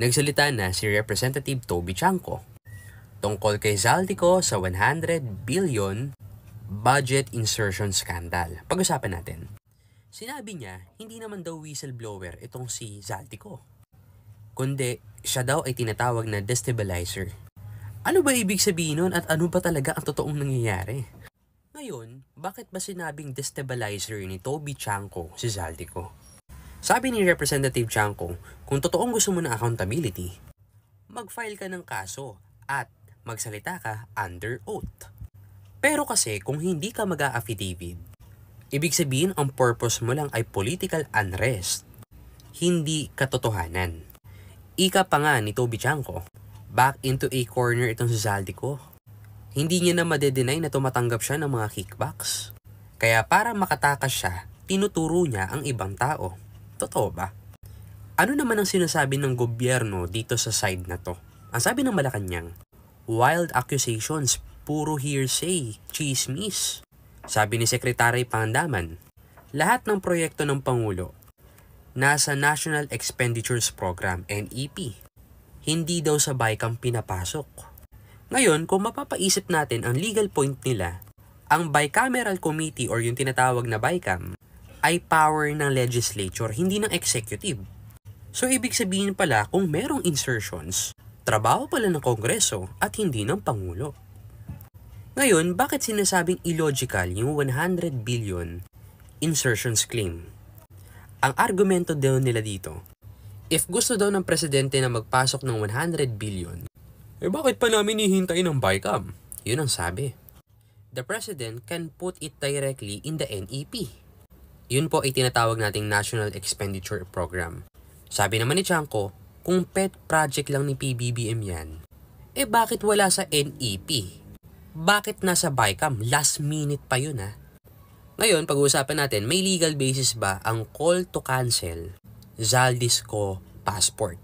Nagsalita na si Representative Toby Chanco tungkol kay Zaldico sa 100 billion budget insertion scandal. Pag-usapan natin. Sinabi niya, hindi naman daw whistleblower itong si Zaldico, kundi siya daw ay tinatawag na destabilizer. Ano ba ibig sabihin nun at ano ba talaga ang totoong nangyayari? Ngayon, bakit ba sinabing destabilizer ni Toby Chanco si Zaldico? Sabi ni Representative Chanco, kung totoong gusto mo ng accountability, mag-file ka ng kaso at magsalita ka under oath. Pero kasi kung hindi ka mag-a-affidavit, ibig sabihin ang purpose mo lang ay political unrest, hindi katotohanan. Ika pa nga ni Toby Chanco, back into a corner itong si Zaldico. Hindi niya na madedenay na tumatanggap siya ng mga kickbacks. Kaya para makatakas siya, tinuturo niya ang ibang tao. Totoo ba? Ano naman ang sinasabi ng gobyerno dito sa side na to? Ang sabi ng Malacanang, wild accusations, puro hearsay, chismis. Sabi ni Secretary Pandaman, lahat ng proyekto ng Pangulo nasa National Expenditures Program, NEP. Hindi daw sa BICAM pinapasok. Ngayon, kung mapapaisip natin ang legal point nila, ang Bicameral Committee or yung tinatawag na BICAM ay power ng legislature, hindi ng executive. So ibig sabihin pala kung merong insertions, trabaho pala ng Kongreso at hindi ng Pangulo. Ngayon, bakit sinasabing illogical yung 100 billion insertions claim? Ang argumento daw nila dito, if gusto daw ng presidente na magpasok ng 100 billion, bakit pa namin hihintayin ng BICAM? Yun ang sabi. The president can put it directly in the NEP. Yun po ay tinatawag nating National Expenditure Program. Sabi naman ni Chanco, kung pet project lang ni PBBM yan, bakit wala sa NEP? Bakit nasa BICAM? Last minute pa yun ha. Ngayon, pag-uusapan natin, may legal basis ba ang call to cancel Zaldisco passport?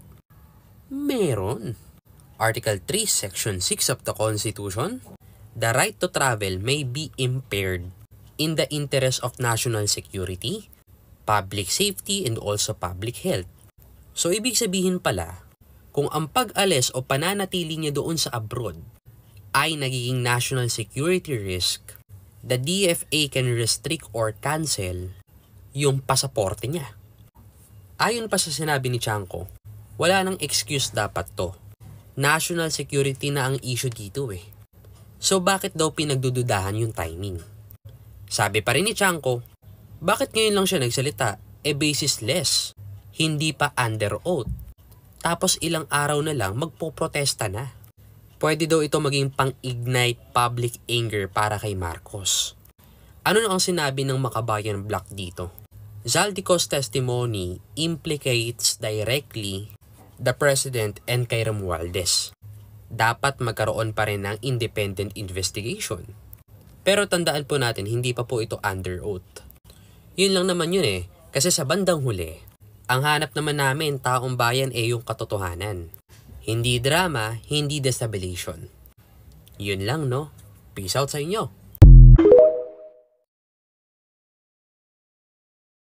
Meron. Article 3, Section 6 of the Constitution, the right to travel may be impaired in the interest of national security, public safety, and also public health. So, ibig sabihin pala, kung ang pag-alis o pananatili niya doon sa abroad ay nagiging national security risk, the DFA can restrict or cancel yung pasaporte niya. Ayon pa sa sinabi ni Chanco, wala nang excuse dapat to. National security na ang issue dito eh. So, bakit daw pinagdududahan yung timing? Sabi pa rin ni Chanco, bakit ngayon lang siya nagsalita? Basisless. Hindi pa under oath. Tapos ilang araw na lang magpoprotesta na. Pwede daw ito maging pang-ignite public anger para kay Marcos. Ano na ang sinabi ng Makabayan Block dito? Zaldico's testimony implicates directly the president and kay Romualdez. Dapat magkaroon pa rin ng independent investigation. Pero tandaan po natin, hindi pa po ito under oath. Yun lang naman yun eh, kasi sa bandang huli, ang hanap naman namin taong bayan yung katotohanan. Hindi drama, hindi destabilization. Yun lang no. Peace out sa inyo.